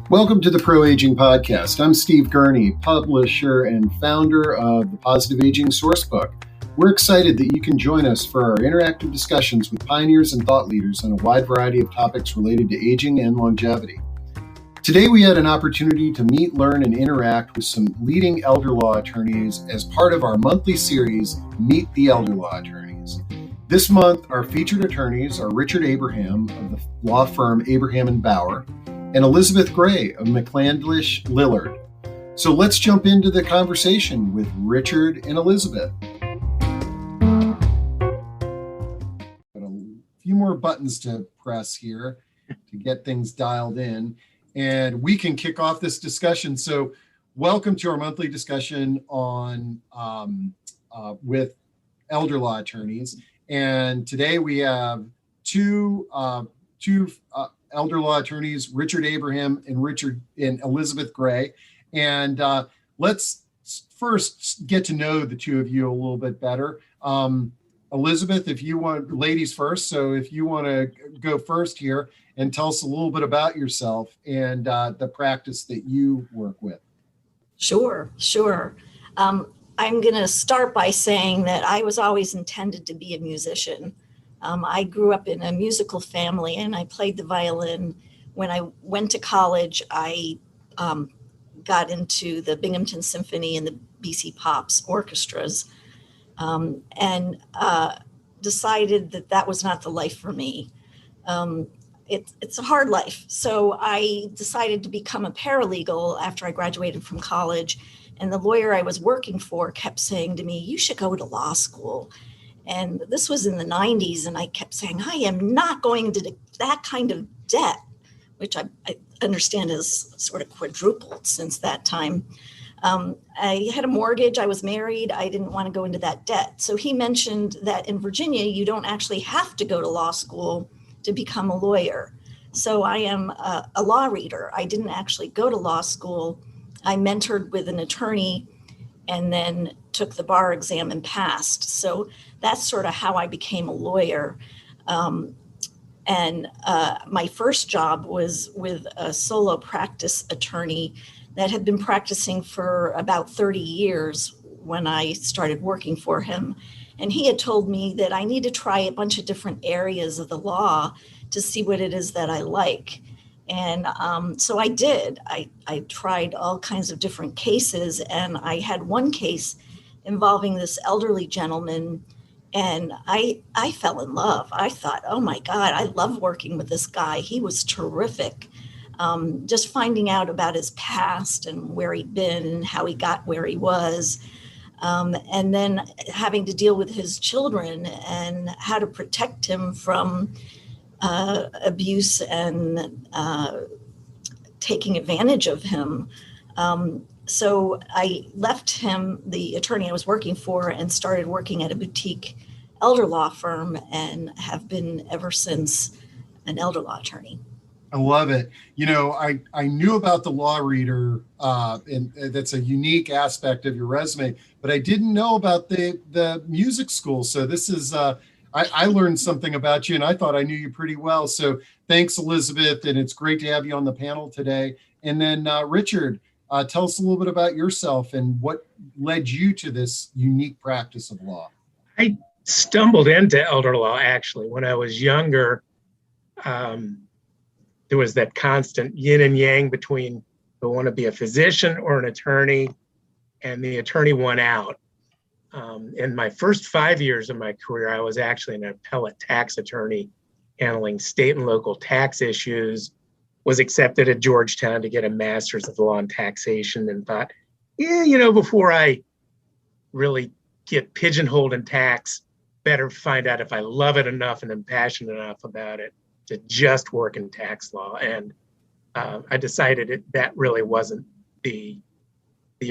Welcome to the Pro Aging Podcast. I'm Steve Gurney, publisher and founder of the Positive Aging Sourcebook. We're excited that you can join us for our interactive discussions with pioneers and thought leaders on a wide variety of topics related to aging and longevity. Today we had an opportunity to meet, learn, and interact with some leading elder law attorneys as part of our monthly series, Meet the Elder Law Attorneys. This month, our featured attorneys are Richard Abraham of the law firm Abraham and Bauer, and Elizabeth Gray of McCandlish, Lillard. So let's jump into the conversation with Richard and Elizabeth. Got a few more buttons to press here to get things dialed in, and we can kick off this discussion. So welcome to our monthly discussion on with elder law attorneys. And today we have two elder law attorneys, Richard Abraham and Elizabeth Gray. And let's first get to know the two of you a little bit better. Elizabeth, if you want, ladies first. So if you want to go first here and tell us a little bit about yourself and the practice that you work with. Sure. I'm going to start by saying that I was always intended to be a musician. I grew up in a musical family and I played the violin. When I went to college, I got into the Binghamton Symphony and the BC Pops orchestras and decided that was not the life for me. It's a hard life. So I decided to become a paralegal after I graduated from college. And the lawyer I was working for kept saying to me, "You should go to law school." And this was in the 90s. And I kept saying, "I am not going into that kind of debt," which I understand has sort of quadrupled since that time. I had a mortgage. I was married. I didn't want to go into that debt. So he mentioned that in Virginia, you don't actually have to go to law school to become a lawyer. So I am a law reader. I didn't actually go to law school. I mentored with an attorney and then took the bar exam and passed. So that's sort of how I became a lawyer. And my first job was with a solo practice attorney that had been practicing for about 30 years when I started working for him. And he had told me that I need to try a bunch of different areas of the law to see what it is that I like. And so I did. I tried all kinds of different cases, and I had one case involving this elderly gentleman, and I fell in love. I thought, oh my God, I love working with this guy. He was terrific. Just finding out about his past and where he'd been and how he got where he was. And then having to deal with his children and how to protect him from abuse and taking advantage of him. So I left him, the attorney I was working for, and started working at a boutique elder law firm and have been ever since an elder law attorney. I love it. You know, I knew about the law reader, and that's a unique aspect of your resume, but I didn't know about the music school. So this is I learned something about you, and I thought I knew you pretty well. So thanks, Elizabeth, and it's great to have you on the panel today. And then Richard, tell us a little bit about yourself and what led you to this unique practice of law. I stumbled into elder law, actually. When I was younger, there was that constant yin and yang between who want to be a physician or an attorney, and the attorney won out. In my first 5 years of my career, I was actually an appellate tax attorney handling state and local tax issues, was accepted at Georgetown to get a master's of law and taxation, and thought, before I really get pigeonholed in tax, better find out if I love it enough and am passionate enough about it to just work in tax law. And I decided that really wasn't the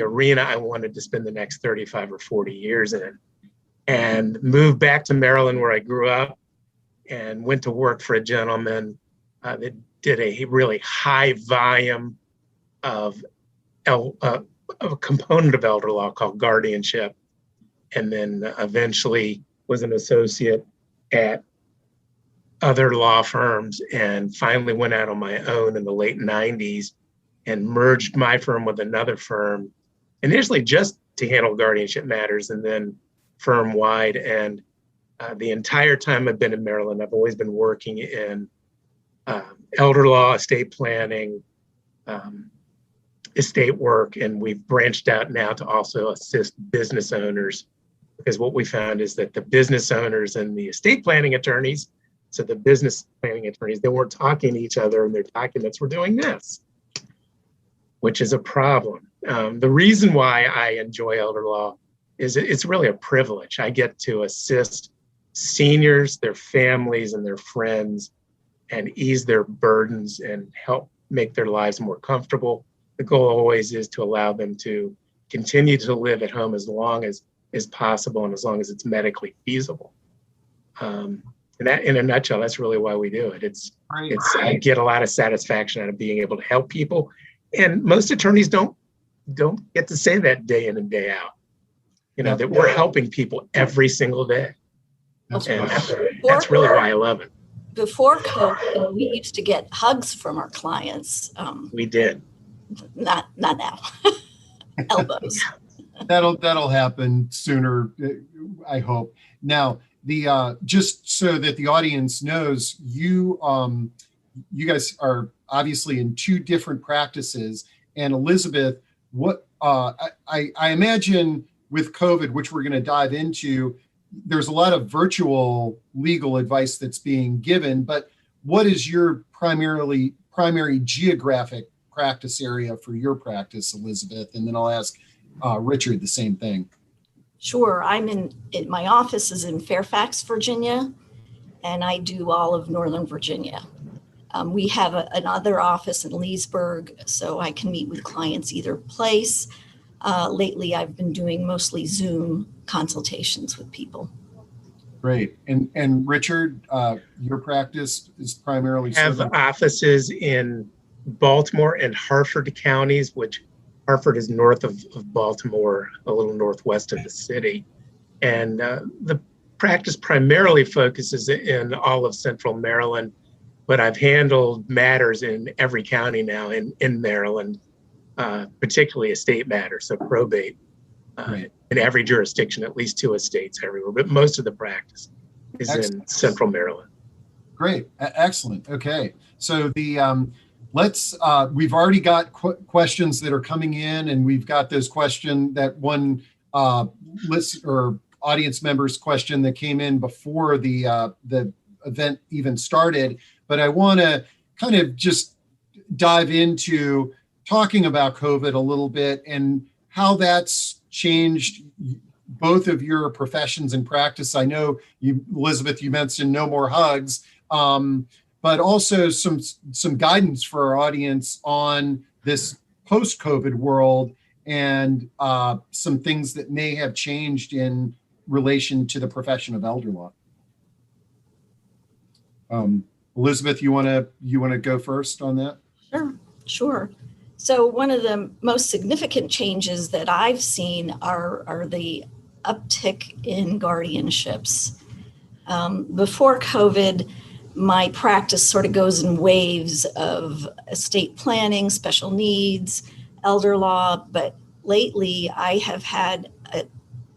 arena I wanted to spend the next 35 or 40 years in, and moved back to Maryland where I grew up and went to work for a gentleman that did a really high volume of a component of elder law called guardianship, and then eventually was an associate at other law firms, and finally went out on my own in the late 90s and merged my firm with another firm, initially just to handle guardianship matters and then firm-wide. And the entire time I've been in Maryland, I've always been working in elder law, estate planning, estate work, and we've branched out now to also assist business owners, because what we found is that the business owners and the estate planning attorneys, so the business planning attorneys, they weren't talking to each other, and their documents were doing this, which is a problem. The reason why I enjoy elder law is it's really a privilege. I get to assist seniors, their families, and their friends, and ease their burdens and help make their lives more comfortable. The goal always is to allow them to continue to live at home as long as is possible and as long as it's medically feasible. And that, in a nutshell, that's really why we do it. I get a lot of satisfaction out of being able to help people, and most attorneys don't get to say that day in and day out. That we're helping people every single day, and that's really why I love it. Before COVID, we used to get hugs from our clients. We did. Not now. Elbows. That'll happen sooner, I hope. Now, the just so that the audience knows, you guys are obviously in two different practices. And Elizabeth, what I imagine with COVID, which we're going to dive into, there's a lot of virtual legal advice that's being given, but what is your primary geographic practice area for your practice, Elizabeth? And then I'll ask Richard the same thing. Sure. My office is in Fairfax, Virginia, and I do all of Northern Virginia. We have another office in Leesburg, so I can meet with clients either place. Lately, I've been doing mostly Zoom consultations with people. Great. And Richard, your practice is primarily have offices in Baltimore and Harford counties, which Harford is north of Baltimore, a little northwest of the city. And the practice primarily focuses in all of central Maryland, but I've handled matters in every county now in Maryland, particularly estate matters, so probate. Right. In every jurisdiction, at least 2 estates everywhere, but most of the practice is in central Maryland. Great. Excellent. Okay. So we've already got questions that are coming in, and we've got those that one list or audience member's question that came in before the event even started. But I want to kind of just dive into talking about COVID a little bit and how that's changed both of your professions and practice. I know Elizabeth, you mentioned no more hugs, but also some guidance for our audience on this post-COVID world and some things that may have changed in relation to the profession of elder law. Elizabeth, you want to go first on that? Sure. So one of the most significant changes that I've seen are the uptick in guardianships. Before COVID, my practice sort of goes in waves of estate planning, special needs, elder law, but lately I have had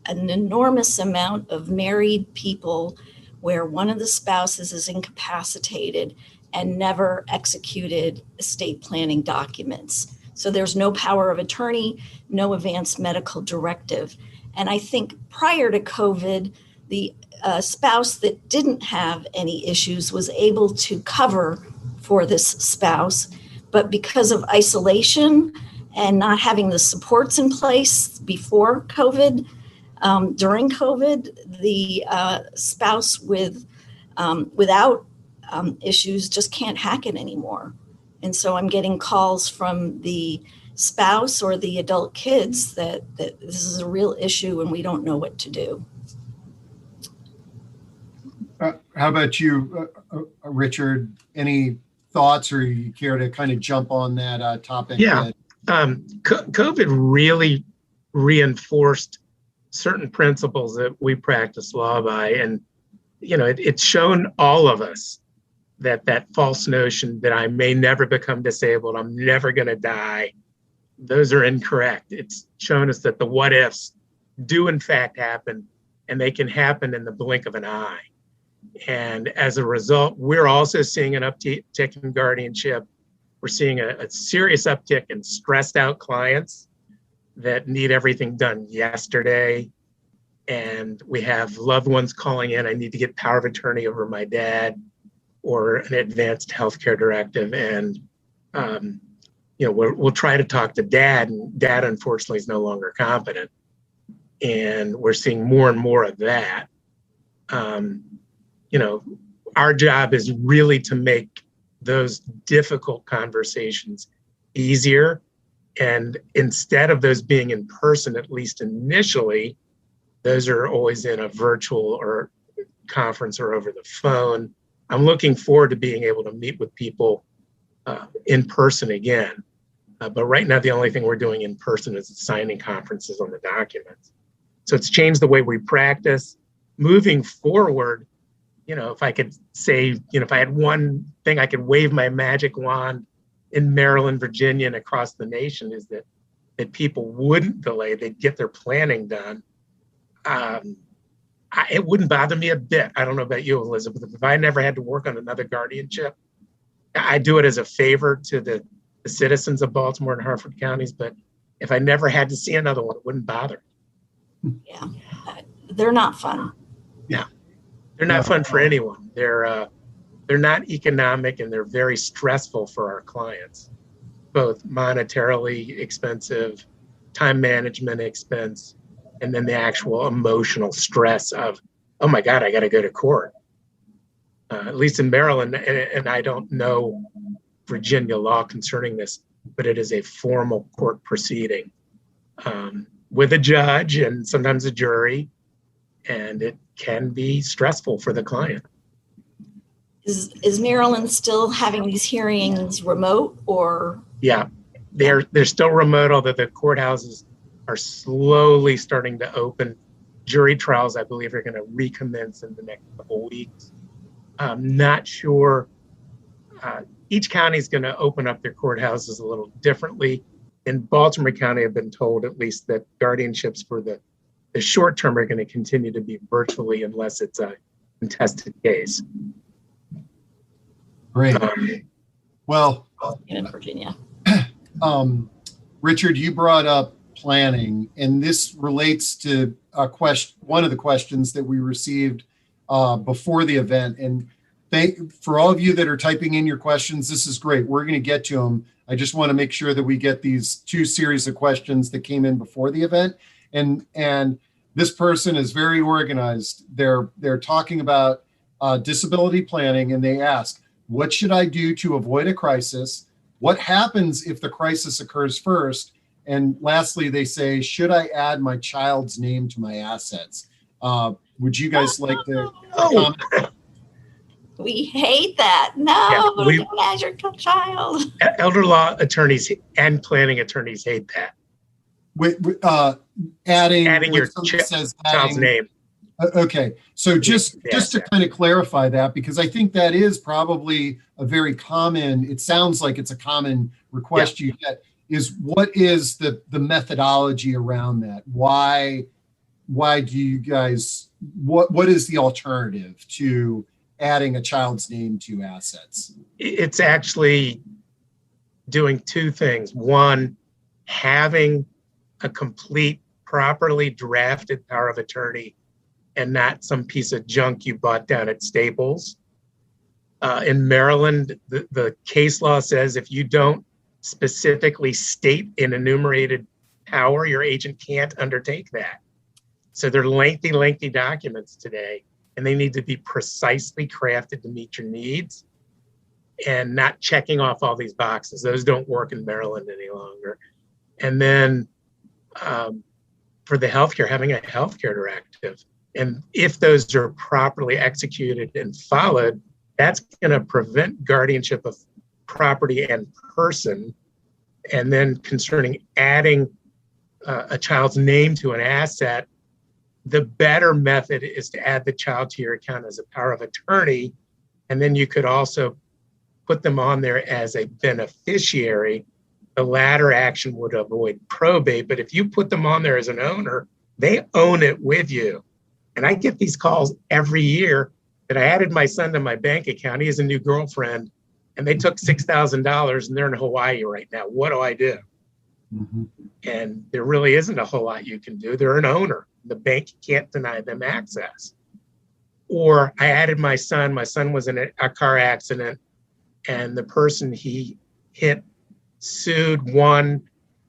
an enormous amount of married people where one of the spouses is incapacitated and never executed estate planning documents. So there's no power of attorney, no advance medical directive. And I think prior to COVID, the spouse that didn't have any issues was able to cover for this spouse. But because of isolation and not having the supports in place before COVID, during COVID, the spouse without issues just can't hack it anymore. And so I'm getting calls from the spouse or the adult kids that this is a real issue and we don't know what to do. How about you, Richard? Any thoughts, or you care to kind of jump on that topic? Yeah, COVID really reinforced certain principles that we practice law by, and it's shown all of us that false notion that I may never become disabled, I'm never going to die, those are incorrect. It's shown us that the what ifs do in fact happen, and they can happen in the blink of an eye. And as a result, we're also seeing an uptick in guardianship. We're seeing a serious uptick in stressed out clients that need everything done yesterday. And we have loved ones calling in, I need to get power of attorney over my dad or an advanced healthcare directive. And, we'll try to talk to dad, and dad, unfortunately, is no longer competent. And we're seeing more and more of that. Our job is really to make those difficult conversations easier. And instead of those being in person, at least initially, those are always in a virtual or conference or over the phone. I'm looking forward to being able to meet with people in person again. But right now, the only thing we're doing in person is signing conferences on the documents. So it's changed the way we practice. Moving forward, if I could say, if I had one thing I could wave my magic wand in Maryland, Virginia, and across the nation, is that people wouldn't delay, they'd get their planning done. It wouldn't bother me a bit. I don't know about you, Elizabeth, if I never had to work on another guardianship, I do it as a favor to the citizens of Baltimore and Harford counties, but if I never had to see another one, it wouldn't bother. Yeah, they're not fun. Yeah, they're not fun for anyone. They're not economic, and they're very stressful for our clients, both monetarily expensive, time management expense, and then the actual emotional stress of, oh my God, I got to go to court. At least in Maryland, and I don't know Virginia law concerning this, but it is a formal court proceeding with a judge and sometimes a jury, and it can be stressful for the client. Is Maryland still having these hearings remote, or? Yeah, they're still remote, although the courthouses are slowly starting to open. Jury trials, I believe, are going to recommence in the next couple of weeks. I'm not sure. Each county is going to open up their courthouses a little differently. In Baltimore County, I've been told at least that guardianships for the short term are going to continue to be virtually unless it's a contested case. Great. Well, In Virginia. Richard, you brought up planning, and this relates to one of the questions that we received before the event. And for all of you that are typing in your questions, this is great. We're going to get to them. I just want to make sure that we get these two series of questions that came in before the event. And this person is very organized. They're talking about disability planning, and they ask, what should I do to avoid a crisis? What happens if the crisis occurs first? And lastly, they say, should I add my child's name to my assets? Would you guys like to comment? We hate that. No, don't add your child. Elder law attorneys and planning attorneys hate that. Adding your child's name. Okay, so just to kind of clarify that, because I think that is probably a very common, it sounds like it's a common request you get, is what is the methodology around that? Why do you guys, what is the alternative to adding a child's name to assets? It's actually doing two things. One, having a complete, properly drafted power of attorney and not some piece of junk you bought down at Staples. In Maryland, the case law says if you don't specifically state an enumerated power, your agent can't undertake that. So they're lengthy documents today, and they need to be precisely crafted to meet your needs and not checking off all these boxes. Those don't work in Maryland any longer. And then for the healthcare, having a healthcare directive. And if those are properly executed and followed, that's going to prevent guardianship of property and person. And then concerning adding a child's name to an asset, the better method is to add the child to your account as a power of attorney And then you could also put them on there as a beneficiary. The latter action would avoid probate, but if you put them on there as an owner, they own it with you. And I get these calls every year that I added my son to my bank account. He has a new girlfriend, and they took $6,000 and they're in Hawaii right now. What do I do? Mhm. And there really isn't a whole lot you can do. They're an owner. The bank can't deny them access. Or I added my son. My son was in a car accident, and the person he hit sued, won.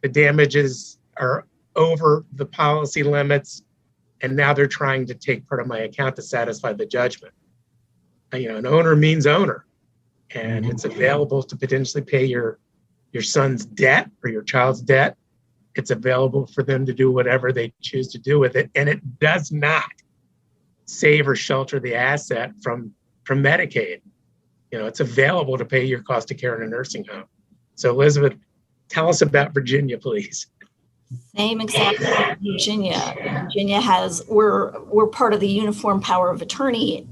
The damages are over the policy limits, and now they're trying to take part of my account to satisfy the judgment. An owner means owner, and it's available to potentially pay your son's debt or your child's debt. It's available for them to do whatever they choose to do with it, and it does not save or shelter the asset from Medicaid. It's available to pay your cost of care in a nursing home. So Elizabeth, tell us about Virginia, please. Same exact thing in Virginia. Virginia we're part of the Uniform Power of Attorney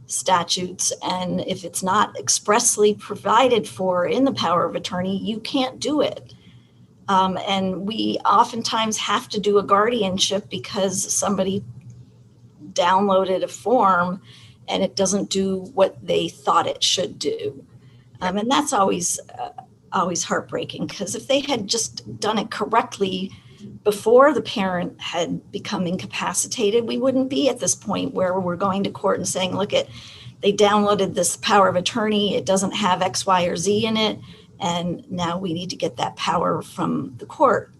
statutes, and if it's not expressly provided for in the power of attorney, you can't do it. And we oftentimes have to do a guardianship because somebody downloaded a form and it doesn't do what they thought it should do. And that's always heartbreaking, because if they had just done it correctly before the parent had become incapacitated, we wouldn't be at this point where we're going to court and saying, look, they downloaded this power of attorney, it doesn't have X, Y, or Z in it, and now we need to get that power from the court.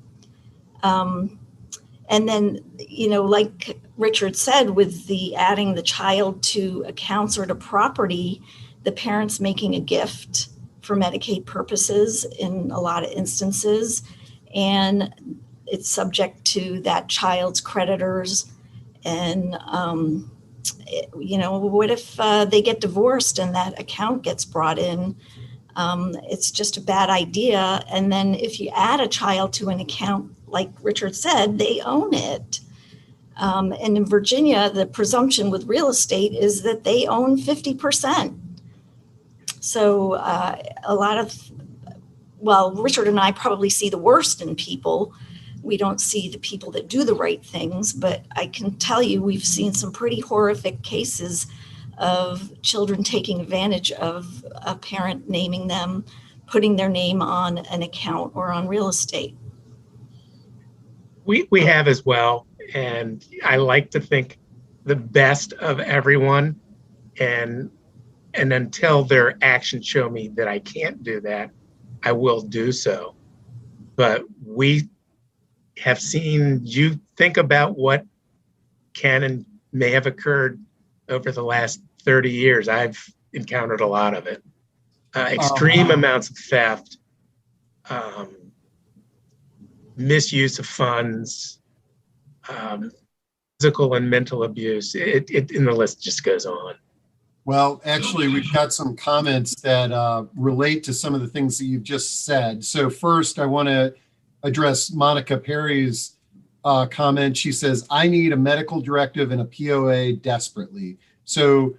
And then, like Richard said, with the adding the child to accounts or to property, the parent's making a gift for Medicaid purposes in a lot of instances, and it's subject to that child's creditors. And, what if they get divorced and that account gets brought in? It's just a bad idea. And then if you add a child to an account, like Richard said, they own it. And in Virginia, the presumption with real estate is that they own 50%. So Richard and I probably see the worst in people. We don't see the people that do the right things, but I can tell you we've seen some pretty horrific cases of children taking advantage of a parent naming them, putting their name on an account or on real estate. We have as well, and I like to think the best of everyone, and until their actions show me that I can't do that, I will do so. But we have seen, you think about what can and may have occurred over the last 30 years. I've encountered a lot of it. Extreme amounts of theft, misuse of funds, physical and mental abuse. And the list just goes on. Well, actually, we've got some comments that relate to some of the things that you've just said. So first, I want to address Monica Perry's comment. She says, I need a medical directive and a POA desperately. So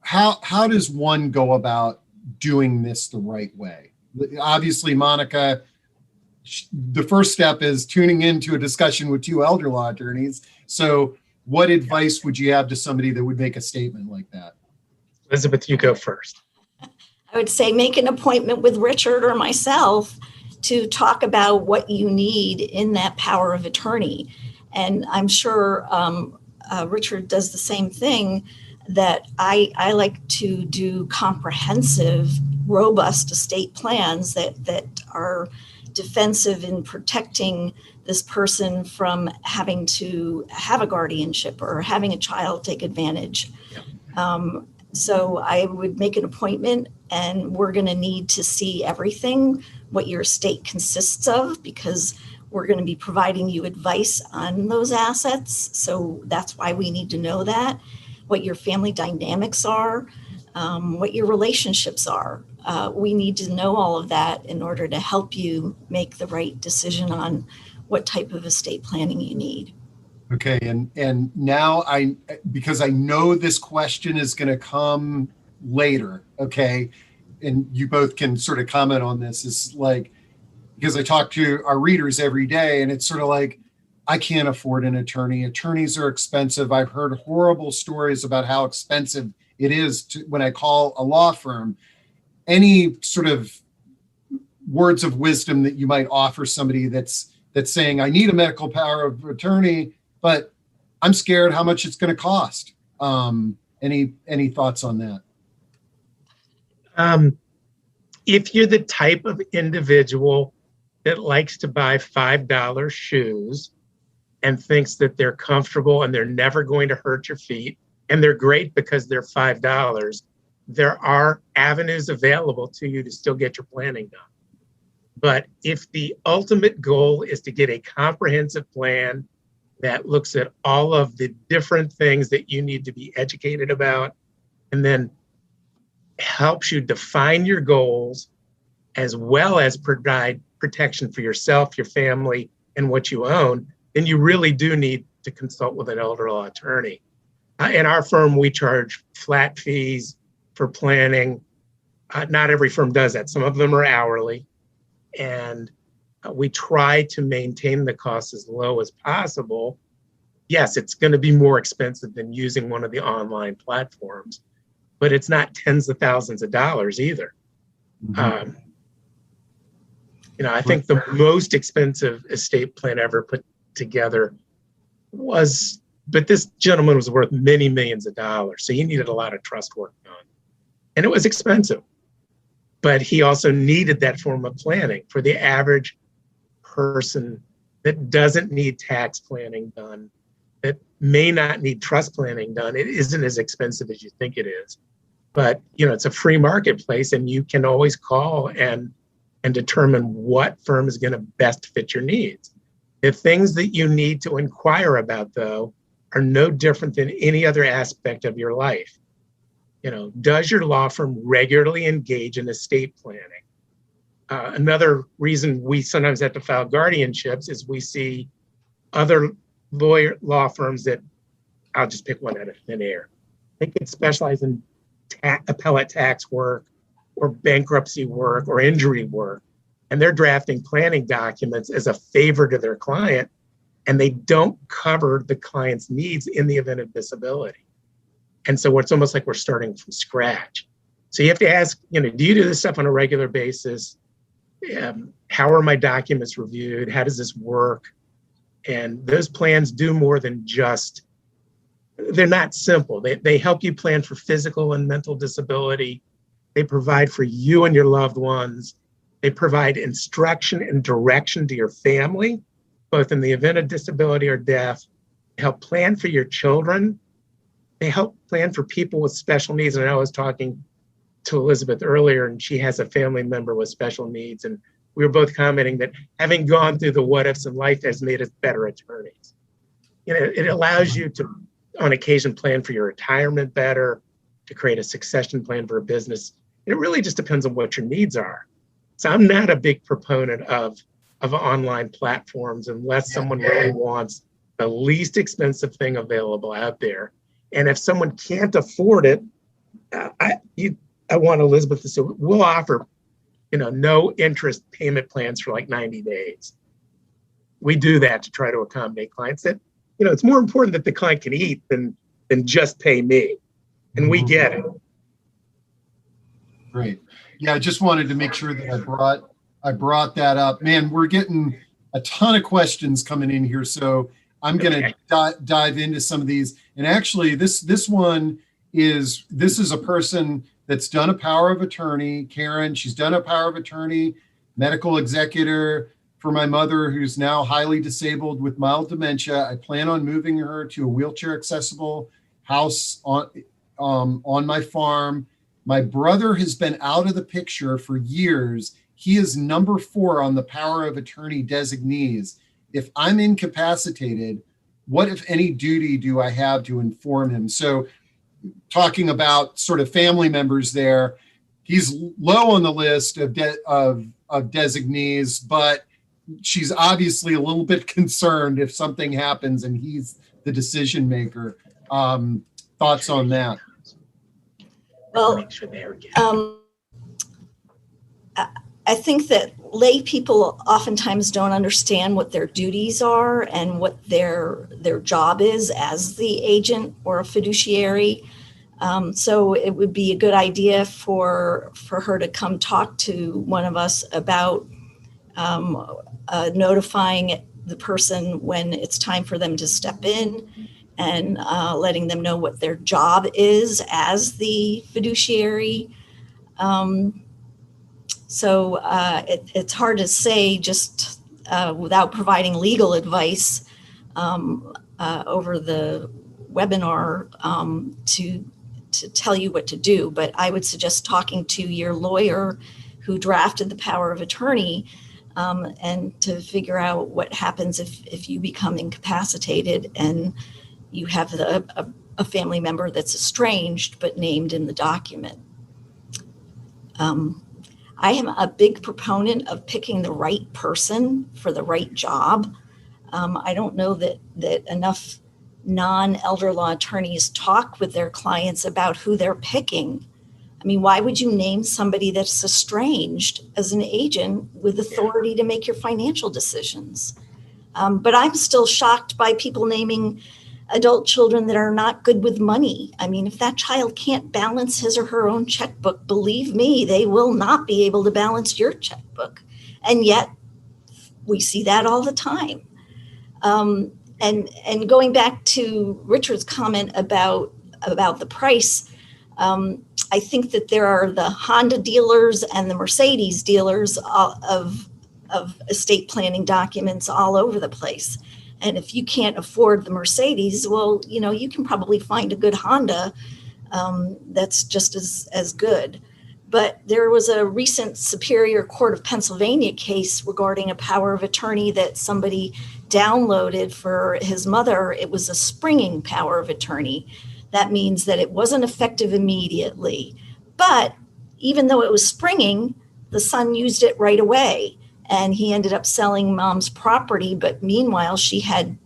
how does one go about doing this the right way? Obviously, Monica, the first step is tuning into a discussion with two elder law attorneys. So what advice would you have to somebody that would make a statement like that? Elizabeth, you go first. I would say make an appointment with Richard or myself to talk about what you need in that power of attorney. And I'm sure Richard does the same thing, that I like to do comprehensive, robust estate plans that are defensive in protecting this person from having to have a guardianship or having a child take advantage. So I would make an appointment, and we're going to need to see everything, what your estate consists of, because we're going to be providing you advice on those assets. So that's why we need to know that, what your family dynamics are, what your relationships are. We need to know all of that in order to help you make the right decision on what type of estate planning you need. Okay, and now because I know this question is going to come later. Okay. And you both can sort of comment on this, is like, because I talk to our readers every day, and it's sort of like, I can't afford an attorney. Attorneys are expensive. I've heard horrible stories about how expensive it is when I call a law firm. Any sort of words of wisdom that you might offer somebody that's saying, I need a medical power of attorney, but I'm scared how much it's going to cost. Any thoughts on that? If you're the type of individual that likes to buy $5 shoes and thinks that they're comfortable and they're never going to hurt your feet, and they're great because they're $5, there are avenues available to you to still get your planning done. But if the ultimate goal is to get a comprehensive plan that looks at all of the different things that you need to be educated about, and then helps you define your goals, as well as provide protection for yourself, your family, and what you own, then you really do need to consult with an elder law attorney. In our firm, we charge flat fees for planning. Not every firm does that. Some of them are hourly. And we try to maintain the cost as low as possible. Yes, it's going to be more expensive than using one of the online platforms, but it's not tens of thousands of dollars either. Mm-hmm. I think the most expensive estate plan ever put together was, but this gentleman was worth many millions of dollars. So he needed a lot of trust work done. And it was expensive, but he also needed that form of planning. For the average person that doesn't need tax planning done, that may not need trust planning done, it isn't as expensive as you think it is. But it's a free marketplace, and you can always call and determine what firm is going to best fit your needs. The things that you need to inquire about, though, are no different than any other aspect of your life. Does your law firm regularly engage in estate planning? Another reason we sometimes have to file guardianships is we see other law firms that, I'll just pick one out of thin air. They could specialize in appellate tax work or bankruptcy work or injury work, and they're drafting planning documents as a favor to their client, and they don't cover the client's needs in the event of disability. And so it's almost like we're starting from scratch. So you have to ask, do you do this stuff on a regular basis? How are my documents reviewed? How does this work? And those plans do more than just, they're not simple. They help you plan for physical and mental disability. They provide for you and your loved ones. They provide instruction and direction to your family, both in the event of disability or death. They help plan for your children. They help plan for people with special needs. And I was talking to Elizabeth earlier, and she has a family member with special needs. And we were both commenting that having gone through the what ifs in life has made us better attorneys. It allows you to, on occasion, plan for your retirement better, to create a succession plan for a business. And it really just depends on what your needs are. So I'm not a big proponent of online platforms unless someone really wants the least expensive thing available out there. And if someone can't afford it, I want Elizabeth to say, we'll offer, no interest payment plans for like 90 days. We do that to try to accommodate clients that, it's more important that the client can eat than just pay me. And we get it. Great. Yeah, I just wanted to make sure that I brought that up. Man, we're getting a ton of questions coming in here. So I'm going to dive into some of these. And actually, this is a person that's done a power of attorney. Karen, she's done a power of attorney, medical executor for my mother, who's now highly disabled with mild dementia. I plan on moving her to a wheelchair accessible house on my farm. My brother has been out of the picture for years. He is number 4 on the power of attorney designees. If I'm incapacitated, what, if any, duty do I have to inform him? So talking about sort of family members there, he's low on the list of designees, but she's obviously a little bit concerned if something happens and he's the decision maker. Thoughts on that? Well, make sure they're getting. I think that lay people oftentimes don't understand what their duties are and what their job is as the agent or a fiduciary. So it would be a good idea for her to come talk to one of us about notifying the person when it's time for them to step in, and letting them know what their job is as the fiduciary. So it's hard to say just without providing legal advice over the webinar to tell you what to do. But I would suggest talking to your lawyer who drafted the power of attorney, and to figure out what happens if you become incapacitated and you have a family member that's estranged but named in the document. I am a big proponent of picking the right person for the right job. I don't know that enough non-elder law attorneys talk with their clients about who they're picking. I mean, why would you name somebody that's estranged as an agent with authority to make your financial decisions? But I'm still shocked by people naming adult children that are not good with money. I mean, if that child can't balance his or her own checkbook, believe me, they will not be able to balance your checkbook. And yet we see that all the time. And going back to Richard's comment about the price, I think that there are the Honda dealers and the Mercedes dealers of estate planning documents all over the place. And if you can't afford the Mercedes, well, you can probably find a good Honda that's just as good. But there was a recent Superior Court of Pennsylvania case regarding a power of attorney that somebody downloaded for his mother. It was a springing power of attorney. That means that it wasn't effective immediately. But even though it was springing, the son used it right away. And he ended up selling mom's property. But meanwhile, she had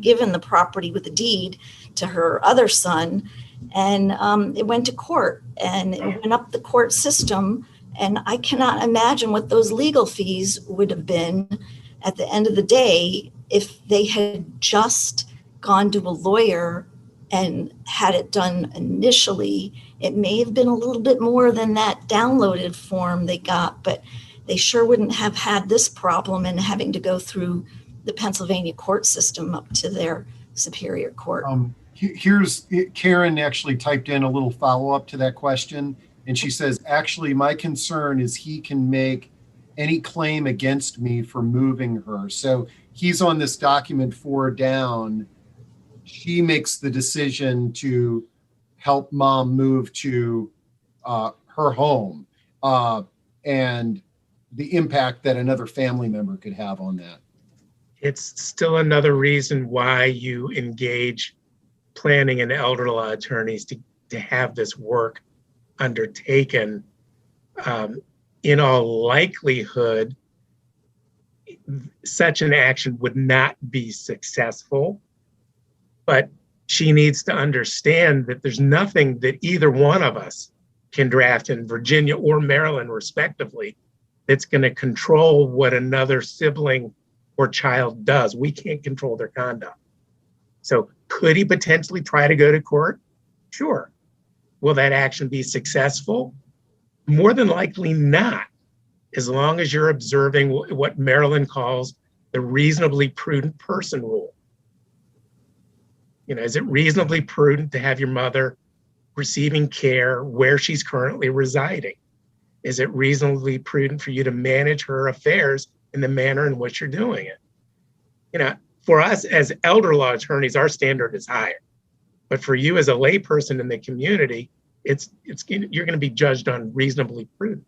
given the property with a deed to her other son. And it went to court, and it went up the court system. And I cannot imagine what those legal fees would have been at the end of the day if they had just gone to a lawyer and had it done initially. It may have been a little bit more than that downloaded form they got, but they sure wouldn't have had this problem and having to go through the Pennsylvania court system up to their superior court. Here's Karen actually typed in a little follow-up to that question. And she says, actually, my concern is he can make any claim against me for moving her. So he's on this document 4 down. She makes the decision to help mom move to her home, and the impact that another family member could have on that. It's still another reason why you engage planning and elder law attorneys to have this work undertaken. In all likelihood, such an action would not be successful, but she needs to understand that there's nothing that either one of us can draft in Virginia or Maryland, respectively, that's going to control what another sibling or child does. We can't control their conduct. So could he potentially try to go to court? Sure. Will that action be successful? More than likely not, as long as you're observing what Maryland calls the reasonably prudent person rule. Is it reasonably prudent to have your mother receiving care where she's currently residing? Is it reasonably prudent for you to manage her affairs in the manner in which you're doing it? For us as elder law attorneys, our standard is higher. But for you as a layperson in the community, you're going to be judged on reasonably prudent.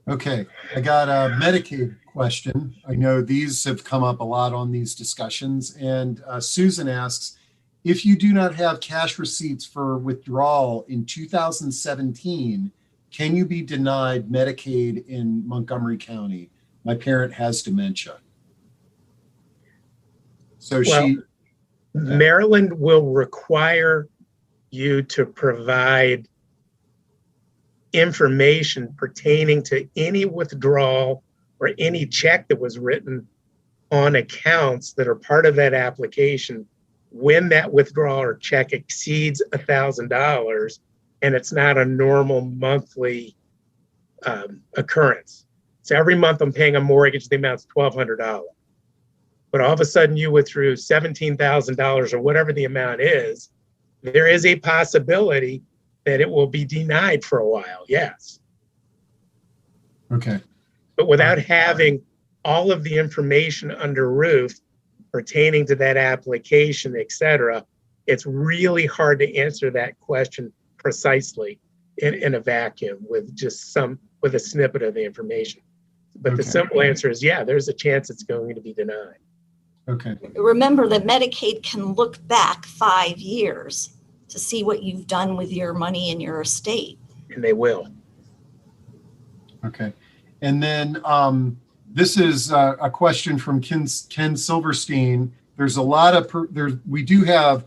Okay, I got a Medicaid question. I know these have come up a lot on these discussions. And Susan asks, if you do not have cash receipts for withdrawal in 2017, can you be denied Medicaid in Montgomery County? My parent has dementia. So Maryland will require you to provide information pertaining to any withdrawal or any check that was written on accounts that are part of that application when that withdrawal or check exceeds $1,000 and it's not a normal monthly occurrence. So every month I'm paying a mortgage, the amount's $1,200. But all of a sudden you withdrew $17,000 or whatever the amount is, there is a possibility that it will be denied for a while, yes. Okay. But without having all of the information under roof pertaining to that application, et cetera, it's really hard to answer that question precisely in a vacuum with just with a snippet of the information. But the simple answer is, yeah, there's a chance it's going to be denied. Okay. Remember that Medicaid can look back 5 years to see what you've done with your money in your estate. And they will. Okay. And then this is a question from Ken Silverstein. There's a lot of, we do have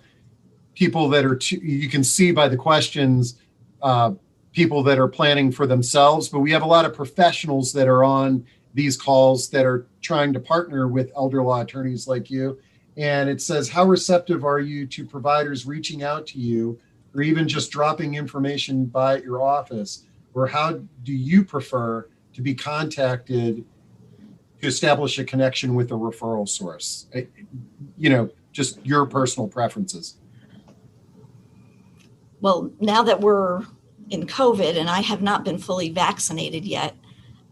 people that are, you can see by the questions, people that are planning for themselves, but we have a lot of professionals that are on these calls that are trying to partner with elder law attorneys like you. And it says, how receptive are you to providers reaching out to you or even just dropping information by your office? Or how do you prefer to be contacted to establish a connection with a referral source? You know, just your personal preferences. Well, now that we're in COVID and I have not been fully vaccinated yet,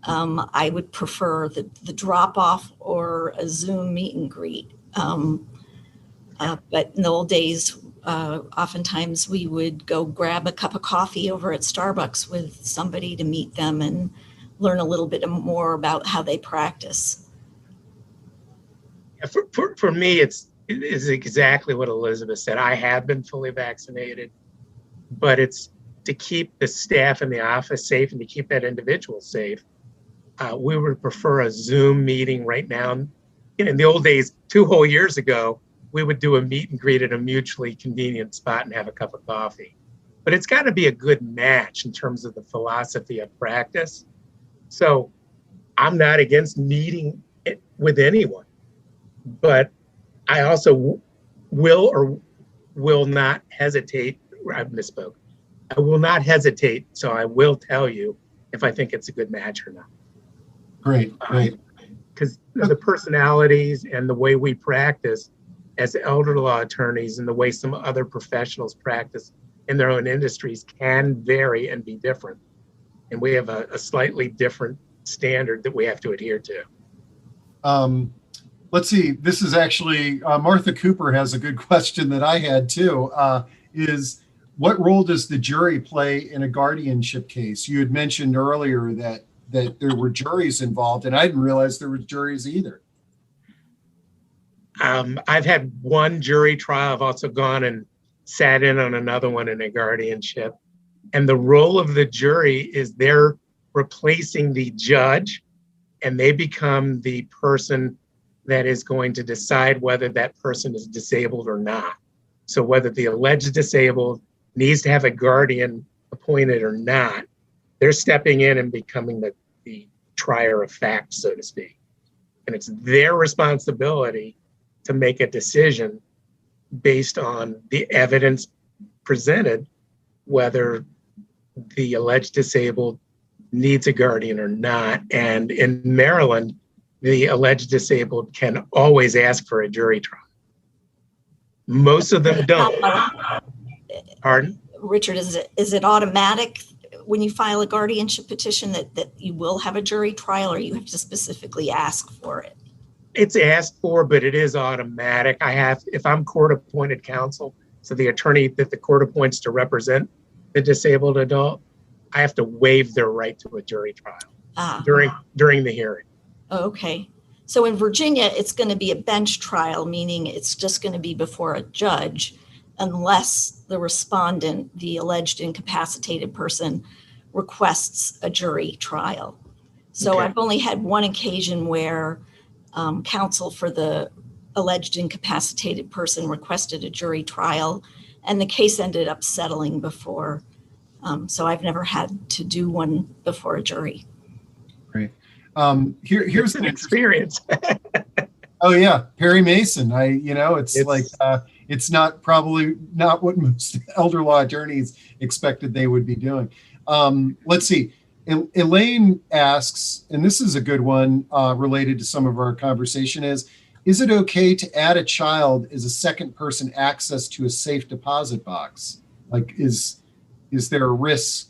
I would prefer the drop off or a Zoom meet and greet. But in the old days, oftentimes we would go grab a cup of coffee over at Starbucks with somebody to meet them and learn a little bit more about how they practice. For me, it is exactly what Elizabeth said. I have been fully vaccinated, but it's to keep the staff in the office safe and to keep that individual safe. We would prefer a Zoom meeting right now. In the old days, 2 whole years ago, we would do a meet and greet at a mutually convenient spot and have a cup of coffee. But it's got to be a good match in terms of the philosophy of practice. So I'm not against meeting with anyone, but I also will or will not hesitate. I misspoke. I will not hesitate. So I will tell you if I think it's a good match or not. Great, great. Because the personalities and the way we practice as elder law attorneys and the way some other professionals practice in their own industries can vary and be different. And we have a slightly different standard that we have to adhere to. Let's see. This is actually, Martha Cooper has a good question that I had too, is what role does the jury play in a guardianship case? You had mentioned earlier that there were juries involved, and I didn't realize there were juries either. I've had one jury trial. I've also gone and sat in on another one in a guardianship. And the role of the jury is they're replacing the judge, and they become the person that is going to decide whether that person is disabled or not. So whether the alleged disabled needs to have a guardian appointed or not, they're stepping in and becoming the trier of fact, so to speak. And it's their responsibility to make a decision based on the evidence presented, whether the alleged disabled needs a guardian or not. And in Maryland, the alleged disabled can always ask for a jury trial. Most of them don't. Pardon? Richard, is it automatic when you file a guardianship petition that you will have a jury trial, or you have to specifically ask for it? It's asked for, but it is automatic. If I'm court-appointed counsel, so the attorney that the court appoints to represent the disabled adult, I have to waive their right to a jury trial during the hearing. Okay. So in Virginia, it's going to be a bench trial, meaning it's just going to be before a judge, unless the respondent, the alleged incapacitated person, requests a jury trial. So Okay. I've only had one occasion where counsel for the alleged incapacitated person requested a jury trial, And the case ended up settling before. So I've never had to do one before a jury. Great. Here's an experience. Oh yeah, Perry Mason. It's probably not what most elder law attorneys expected they would be doing. Let's see. Elaine asks, and this is a good one related to some of our conversation, is it okay to add a child as a second person access to a safe deposit box? Like, is there a risk?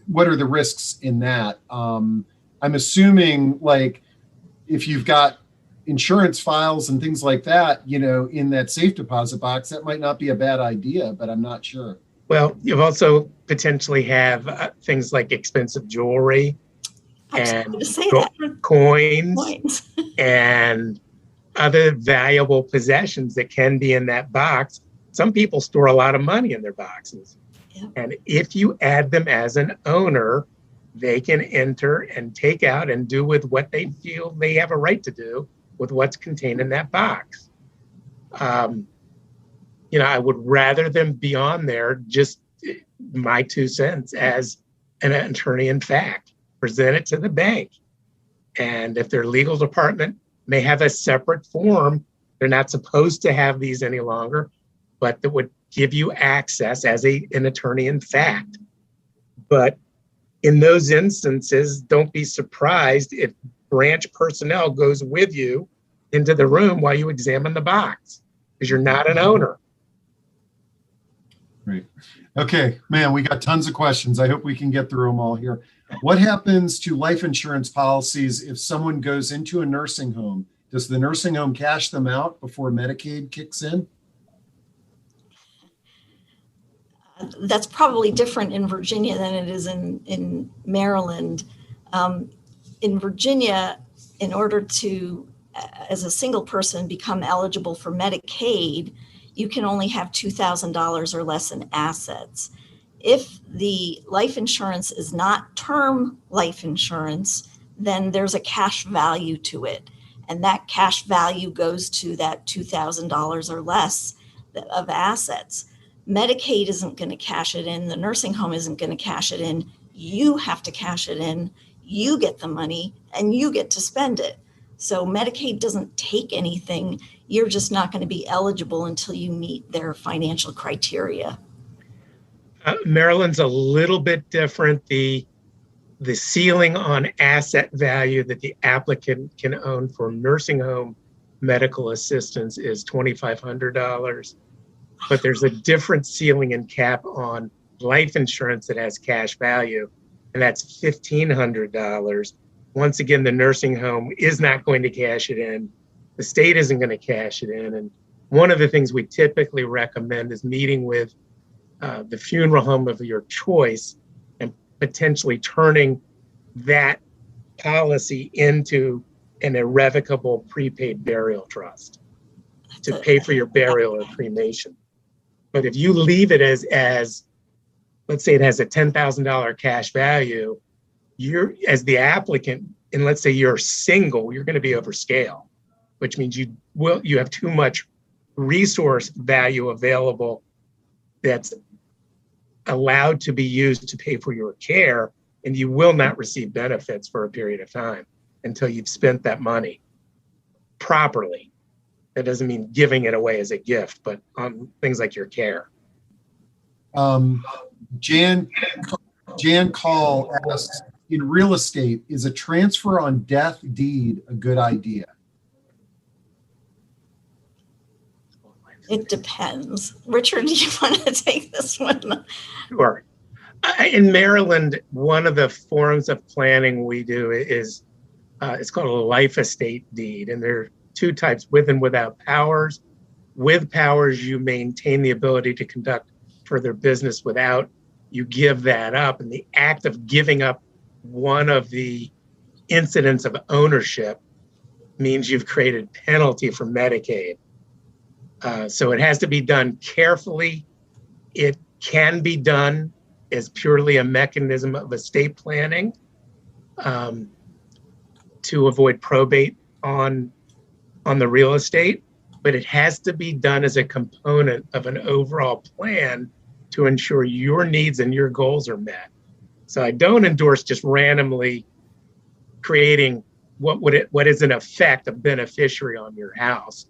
What are the risks in that? I'm assuming, like, if you've got insurance files and things like that, in that safe deposit box, that might not be a bad idea, but I'm not sure. Well, you also potentially have things like expensive jewelry and coins and other valuable possessions that can be in that box. Some people store a lot of money in their boxes. Yeah. And if you add them as an owner, they can enter and take out and do with what they feel they have a right to do with what's contained in that box. I would rather them be on there, just my 2 cents as an attorney in fact, present it to the bank. And if their legal department may have a separate form, they're not supposed to have these any longer, but that would give you access as an attorney in fact. But in those instances, don't be surprised if branch personnel goes with you into the room while you examine the box, because you're not an owner. Great. Okay, man, we got tons of questions. I hope we can get through them all here. What happens to life insurance policies if someone goes into a nursing home? Does the nursing home cash them out before Medicaid kicks in? That's probably different in Virginia than it is in Maryland. In Virginia, in order to, as a single person, become eligible for Medicaid, you can only have $2,000 or less in assets. If the life insurance is not term life insurance, then there's a cash value to it. And that cash value goes to that $2,000 or less of assets. Medicaid isn't going to cash it in. The nursing home isn't going to cash it in. You have to cash it in. You get the money and you get to spend it. So Medicaid doesn't take anything. You're just not going to be eligible until you meet their financial criteria. Maryland's a little bit different. The ceiling on asset value that the applicant can own for nursing home medical assistance is $2,500. But there's a different ceiling and cap on life insurance that has cash value, and that's $1,500. Once again, the nursing home is not going to cash it in. The state isn't going to cash it in. And one of the things we typically recommend is meeting with the funeral home of your choice and potentially turning that policy into an irrevocable prepaid burial trust to pay for your burial or cremation. But if you leave it as let's say it has a $10,000 cash value, you're, as the applicant, and let's say you're single, you're going to be over scale, which means you have too much resource value available that's allowed to be used to pay for your care, and you will not receive benefits for a period of time until you've spent that money properly. That doesn't mean giving it away as a gift, but on things like your care. Jan Call asks, in real estate, is a transfer on death deed a good idea? It depends. Richard, do you want to take this one? Sure. In Maryland, one of the forms of planning we do is it's called a life estate deed. And there are two types, with and without powers. With powers, you maintain the ability to conduct further business. Without, you give that up. And the act of giving up one of the incidents of ownership means you've created penalty for Medicaid. So it has to be done carefully. It can be done as purely a mechanism of estate planning to avoid probate on the real estate. but it has to be done as a component of an overall plan to ensure your needs and your goals are met. So I don't endorse just randomly creating what is in effect a beneficiary on your house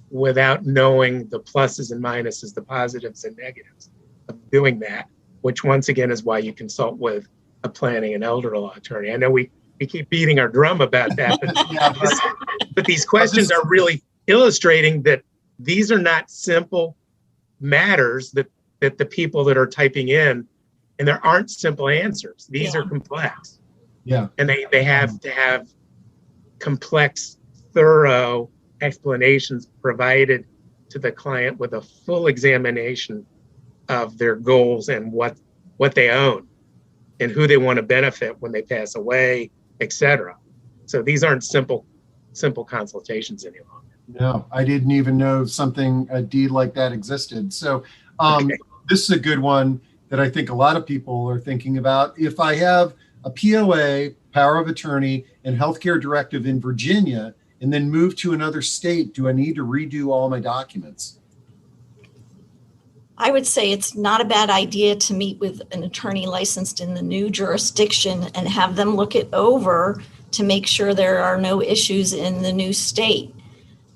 without knowing the pluses and minuses, the positives and negatives of doing that, which once again is why you consult with a planning and elder law attorney. I know we keep beating our drum about that, but these questions are really illustrating that these are not simple matters that the people that are typing in, and there aren't simple answers. These are complex. Yeah. And they have to have complex, thorough explanations provided to the client with a full examination of their goals and what they own and who they want to benefit when they pass away, etc. So these aren't simple consultations any longer. No, I didn't even know a deed like that existed. So this is a good one that I think a lot of people are thinking about. If I have a POA, power of attorney, and healthcare directive in Virginia, and then move to another state, do I need to redo all my documents? I would say it's not a bad idea to meet with an attorney licensed in the new jurisdiction and have them look it over to make sure there are no issues in the new state.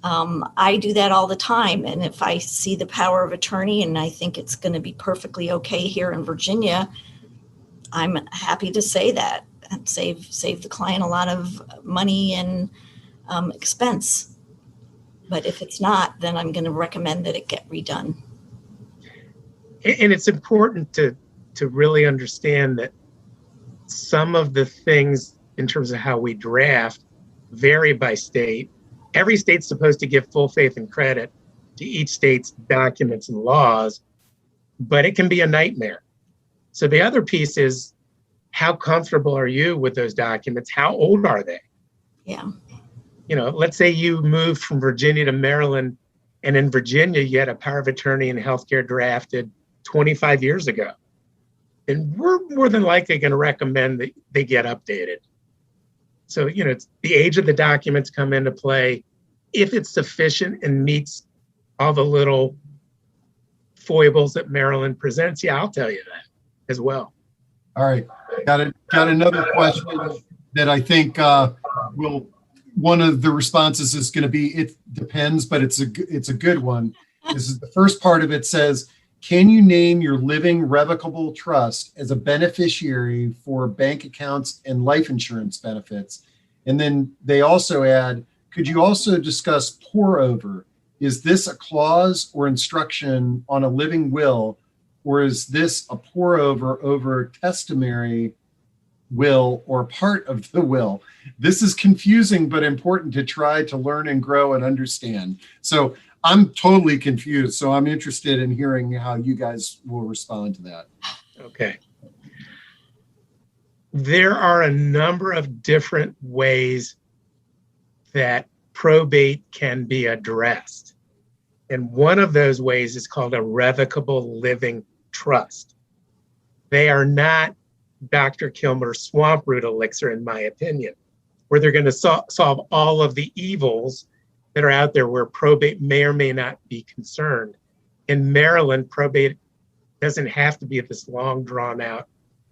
I do that all the time. And if I see the power of attorney and I think it's going to be perfectly okay here in Virginia, I'm happy to say that and save the client a lot of money and expense. But if it's not, then I'm going to recommend that it get redone. And it's important to really understand that some of the things in terms of how we draft vary by state. Every state's supposed to give full faith and credit to each state's documents and laws, but it can be a nightmare. So the other piece is, how comfortable are you with those documents? How old are they? Yeah. Let's say you moved from Virginia to Maryland, and in Virginia, you had a power of attorney and healthcare drafted 25 years ago. And we're more than likely going to recommend that they get updated. So, it's the age of the documents come into play. If it's sufficient and meets all the little foibles that Maryland presents, yeah, I'll tell you that as well. All right. Got another question that I think one of the responses is going to be, it depends, but it's a good one. This is the first part of it says, can you name your living revocable trust as a beneficiary for bank accounts and life insurance benefits? And then they also add, could you also discuss pour over? Is this a clause or instruction on a living will, or is this a pour over testimony will or part of the will? This is confusing, but important to try to learn and grow and understand. So I'm totally confused. So I'm interested in hearing how you guys will respond to that. Okay. There are a number of different ways that probate can be addressed. And one of those ways is called a revocable living trust. They are not Dr. Kilmer's swamp root elixir, in my opinion, where they're going to solve all of the evils that are out there where probate may or may not be concerned. In Maryland, probate doesn't have to be this long, drawn out,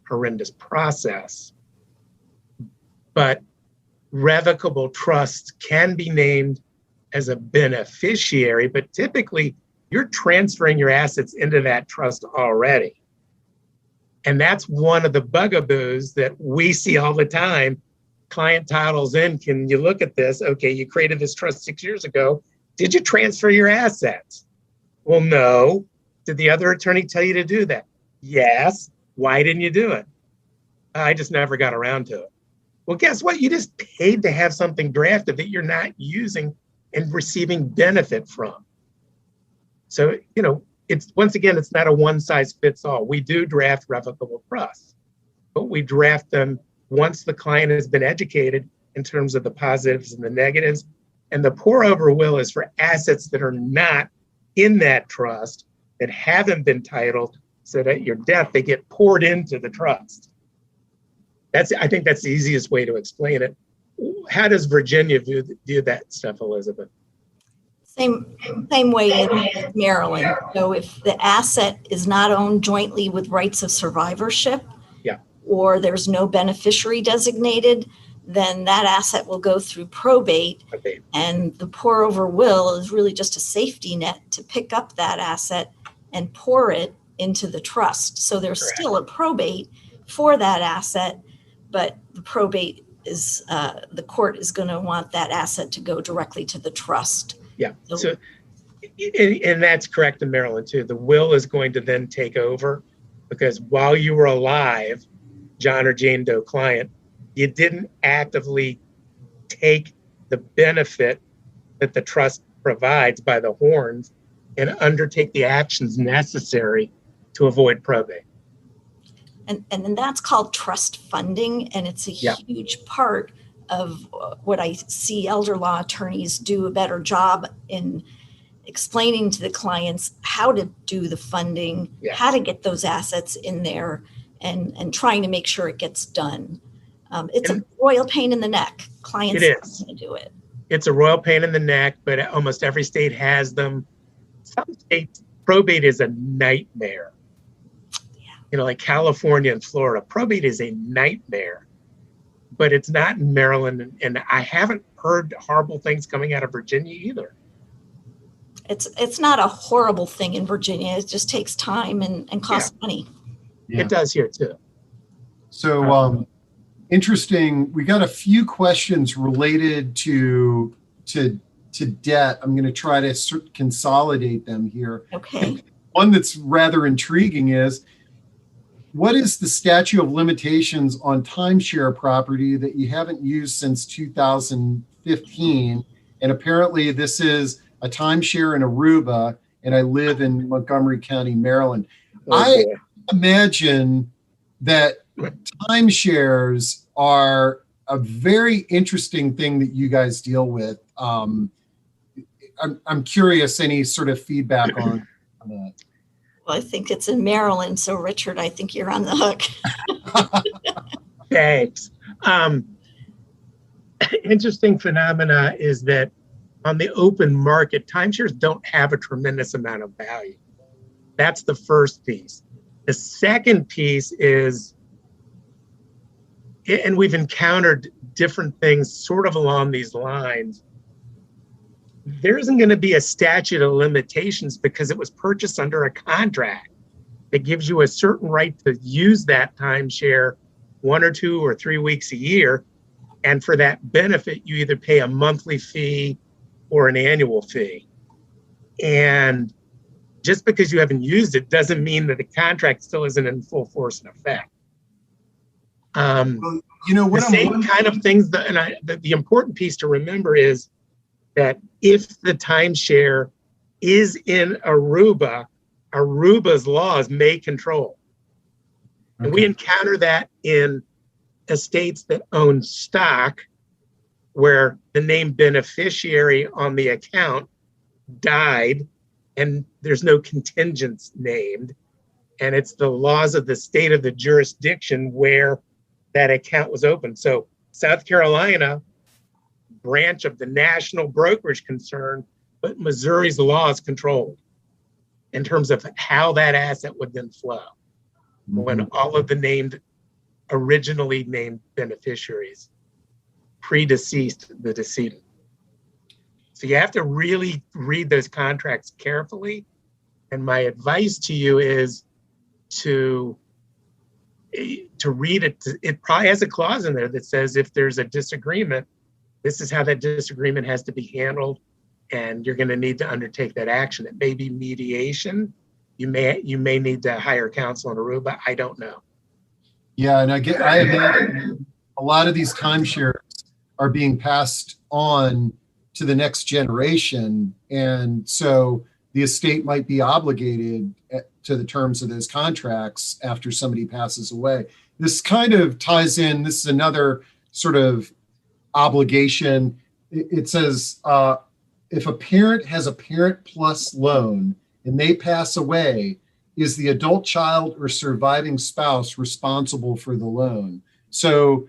horrendous process. But revocable trusts can be named as a beneficiary, but typically you're transferring your assets into that trust already. And that's one of the bugaboos that we see all the time. Client titles in, can you look at this? Okay, you created this trust 6 years ago. Did you transfer your assets? Well, no. Did the other attorney tell you to do that? Yes. Why didn't you do it? I just never got around to it. Well, guess what? You just paid to have something drafted that you're not using and receiving benefit from. So, it's once again, it's not a one size fits all. We do draft revocable trusts, but we draft them once the client has been educated in terms of the positives and the negatives. And the pour over will is for assets that are not in that trust, that haven't been titled, so that at your death, they get poured into the trust. I think that's the easiest way to explain it. How does Virginia view that stuff, Elizabeth? Same way in Maryland. So if the asset is not owned jointly with rights of survivorship, Yeah. or there's no beneficiary designated, then that asset will go through probate. Okay. And the pour over will is really just a safety net to pick up that asset and pour it into the trust. So there's Correct. still a probate for that asset, but the probate is, the court is going to want that asset to go directly to the trust. Yeah. So, and that's correct in Maryland too. The will is going to then take over, because while you were alive, John or Jane Doe client, you didn't actively take the benefit that the trust provides by the horns and undertake the actions necessary to avoid probate. And then that's called trust funding. And it's a huge part of what I see elder law attorneys do a better job in explaining to the clients how to do the funding, how to get those assets in there, and trying to make sure it gets done. It's a royal pain in the neck. Clients don't want to do it. It's a royal pain in the neck, but almost every state has them. Some states, probate is a nightmare. You know, like California and Florida, probate is a nightmare. But it's not in Maryland, and I haven't heard horrible things coming out of Virginia either. It's not a horrible thing in Virginia. It just takes time and costs money. Yeah. It does here too. So interesting. We got a few questions related to debt. I'm going to try to consolidate them here. Okay. One that's rather intriguing is, what is the statute of limitations on timeshare property that you haven't used since 2015? And apparently this is a timeshare in Aruba, and I live in Montgomery County, Maryland. I imagine that timeshares are a very interesting thing that you guys deal with. I'm curious, any sort of feedback on that? Well, I think it's in Maryland. So, Richard, I think you're on the hook. Thanks. Interesting phenomena is that on the open market, timeshares don't have a tremendous amount of value. That's the first piece. The second piece is, and we've encountered different things sort of along these lines, there isn't going to be a statute of limitations because it was purchased under a contract that gives you a certain right to use that timeshare 1 or 2 or 3 weeks a year. And for that benefit, you either pay a monthly fee or an annual fee. And just because you haven't used it doesn't mean that the contract still isn't in full force and effect. Well, you know what, the same kind of things, the important piece to remember is that if the timeshare is in Aruba, Aruba's laws may control. And we encounter that in estates that own stock, where the named beneficiary on the account died and there's no contingents named. And it's the laws of the state of the jurisdiction where that account was opened. So South Carolina, branch of the national brokerage concern, but Missouri's law is controlled in terms of how that asset would then flow when all of the originally named beneficiaries predeceased the decedent. So you have to really read those contracts carefully. And my advice to you is to read it. It probably has a clause in there that says if there's a disagreement, this is how that disagreement has to be handled, and you're going to need to undertake that action. It may be mediation. You may need to hire counsel in Aruba. I don't know. Yeah, and I imagine a lot of these timeshares are being passed on to the next generation, and so the estate might be obligated to the terms of those contracts after somebody passes away. This kind of ties in. This is another sort of obligation. It says if a parent has a parent plus loan and they pass away, is the adult child or surviving spouse responsible for the loan? So,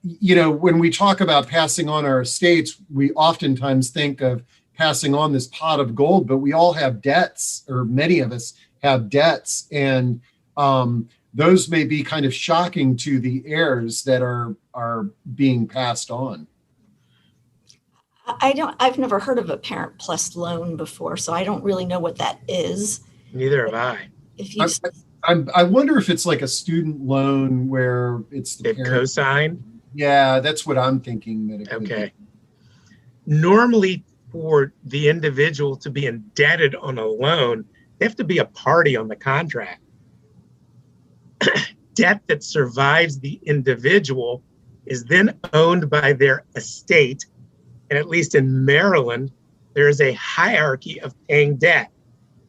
you know, when we talk about passing on our estates, we oftentimes think of passing on this pot of gold, but we all have debts, or many of us have debts, and those may be kind of shocking to the heirs that are being passed on. I've never heard of a Parent Plus loan before, so I don't really know what that is. Neither have I. If you, I wonder if it's like a student loan where it's the They've parent. co-signed. Yeah, that's what I'm thinking that it could Okay. be. Normally, for the individual to be indebted on a loan, they have to be a party on the contract. Debt that survives the individual is then owned by their estate. And at least in Maryland, there is a hierarchy of paying debt.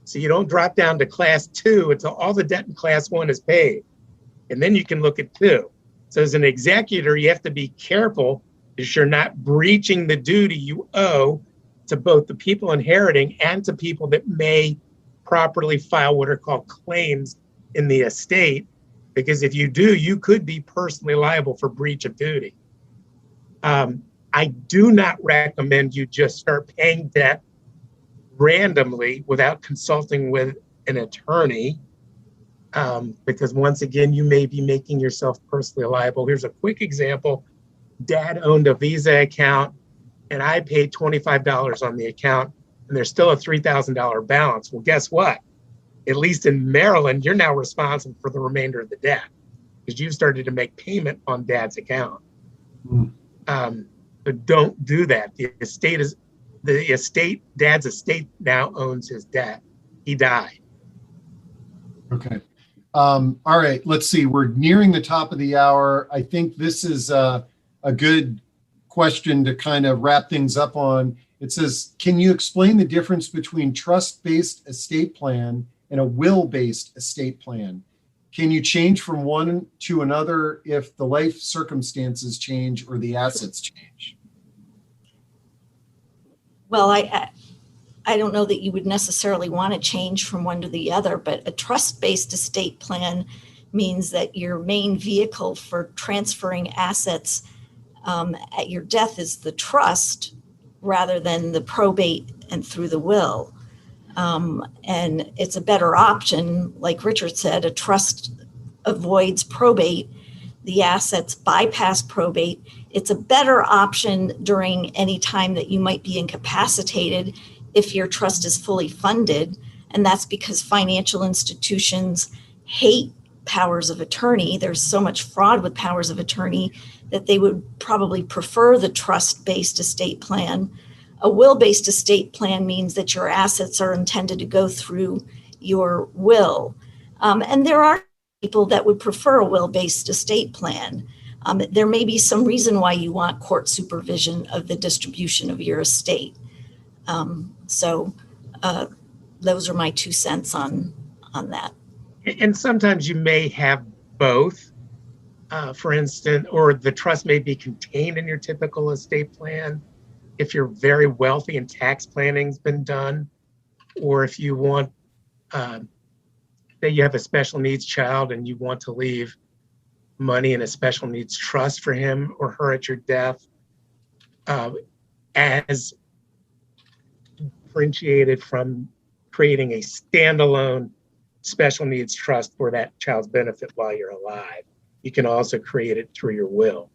So you don't drop down to class 2 until all the debt in class 1 is paid. And then you can look at 2. So as an executor, you have to be careful that you're not breaching the duty you owe to both the people inheriting and to people that may properly file what are called claims in the estate. Because if you do, you could be personally liable for breach of duty. I do not recommend you just start paying debt randomly without consulting with an attorney, because once again, you may be making yourself personally liable. Here's a quick example. Dad owned a Visa account and I paid $25 on the account and there's still a $3,000 balance. Well, guess what? At least in Maryland, you're now responsible for the remainder of the debt because you've started to make payment on Dad's account. But don't do that. Dad's estate now owns his debt. He died. Okay. All right. Let's see. We're nearing the top of the hour. I think this is a good question to kind of wrap things up on. It says, can you explain the difference between trust-based estate plan and a will-based estate plan? Can you change from one to another if the life circumstances change or the assets change? well, I don't know that you would necessarily want to change from one to the other, but a trust-based estate plan means that your main vehicle for transferring assets at your death is the trust rather than the probate and through the will. And it's a better option. Like Richard said, a trust avoids probate. The assets bypass probate. It's a better option during any time that you might be incapacitated if your trust is fully funded. And that's because financial institutions hate powers of attorney. There's so much fraud with powers of attorney that they would probably prefer the trust-based estate plan. A will-based estate plan means that your assets are intended to go through your will. And there are people that would prefer a will-based estate plan. There may be some reason why you want court supervision of the distribution of your estate. So those are my 2 cents on that. And sometimes you may have both, for instance, or the trust may be contained in your typical estate plan if you're very wealthy and tax planning's been done, or if you want, say you have a special needs child and you want to leave money in a special needs trust for him or her at your death, as differentiated from creating a standalone special needs trust for that child's benefit while you're alive. You can also create it through your will.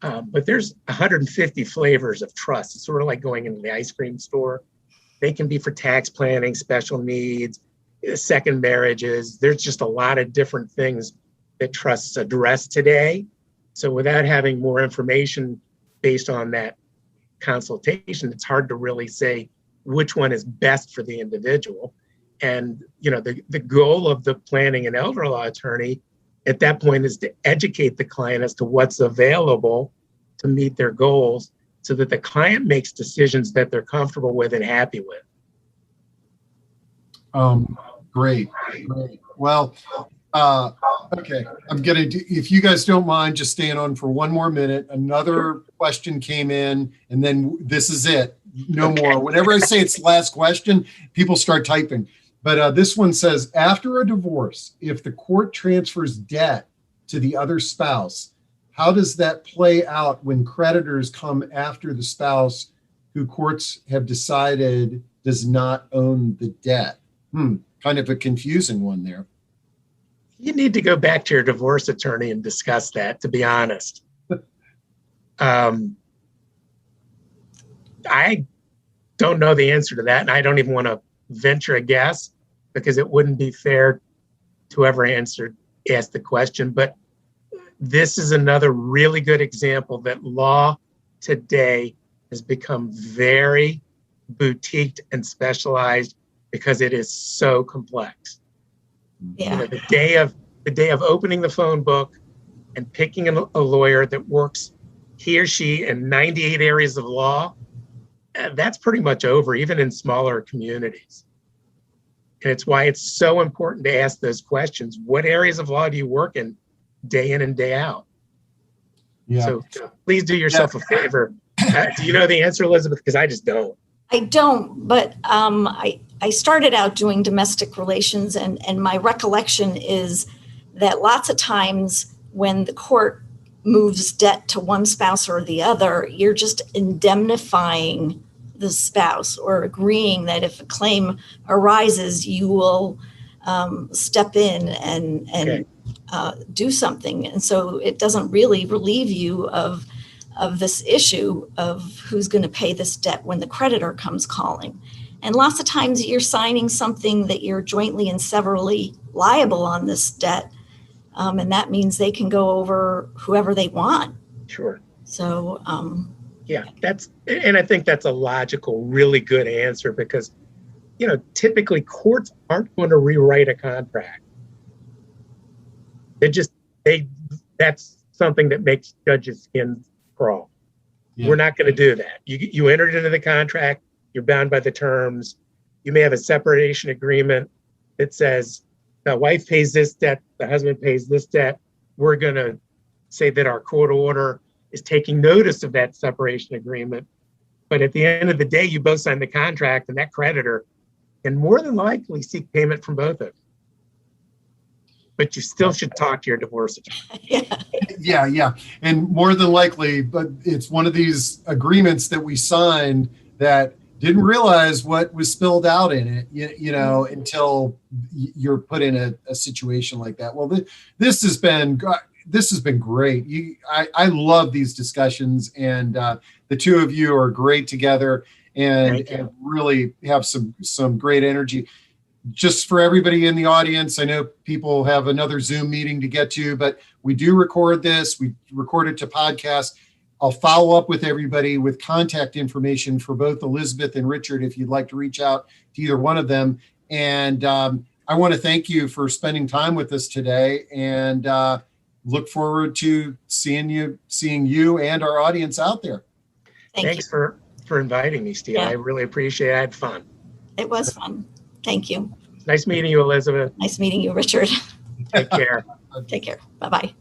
But there's 150 flavors of trust. It's sort of like going into the ice cream store. They can be for tax planning, special needs, second marriages. There's just a lot of different things that trusts address today. So without having more information based on that consultation, it's hard to really say which one is best for the individual. And the goal of the planning and elder law attorney at that point is to educate the client as to what's available to meet their goals so that the client makes decisions that they're comfortable with and happy with. Great. Well, okay. If you guys don't mind just staying on for one more minute, another question came in and then this is it. No more. Whenever I say it's the last question, people start typing. But this one says, after a divorce, if the court transfers debt to the other spouse, how does that play out when creditors come after the spouse who courts have decided does not own the debt. Kind of a confusing one there. You need to go back to your divorce attorney and discuss that, to be honest. I don't know the answer to that, and I don't even want to venture a guess because it wouldn't be fair to whoever asked the question. But this is another really good example that law today has become very boutiqued and specialized because it is so complex. Yeah. You know, the day of opening the phone book and picking a lawyer that works he or she in 98 areas of law, that's pretty much over, even in smaller communities. And it's why it's so important to ask those questions. What areas of law do you work in and day out? Yeah. So please do yourself a favor. Do you know the answer, Elizabeth? Because I just don't. I don't, but I started out doing domestic relations, and my recollection is that lots of times when the court moves debt to one spouse or the other, you're just indemnifying the spouse or agreeing that if a claim arises, you will step in and do something. And so it doesn't really relieve you of this issue of who's going to pay this debt when the creditor comes calling. And lots of times you're signing something that you're jointly and severally liable on this debt. And that means they can go over whoever they want. Sure. So, and I think that's a logical, really good answer because, you know, typically courts aren't going to rewrite a contract. That's something that makes judges' skin crawl. Yeah. We're not going to do that. You entered into the contract, you're bound by the terms. You may have a separation agreement that says the wife pays this debt, the husband pays this debt. We're going to say that our court order is taking notice of that separation agreement. But at the end of the day, you both signed the contract, and that creditor can more than likely seek payment from both of you. But you still should talk to your divorce attorney. Yeah. And more than likely, but it's one of these agreements that we signed that didn't realize what was spilled out in it, you know, until you're put in a situation like that. Well, this has been great. I love these discussions, and the two of you are great together and really have some great energy. Just for everybody in the audience, I know people have another Zoom meeting to get to, but we do record this. We record it to podcast. I'll follow up with everybody with contact information for both Elizabeth and Richard if you'd like to reach out to either one of them. And I want to thank you for spending time with us today, and look forward to seeing you and our audience out there. Thanks for inviting me, Steve. Yeah. I really appreciate it. I had fun. It was fun. Thank you. Nice meeting you, Elizabeth. Nice meeting you, Richard. Take care. Take care. Bye-bye.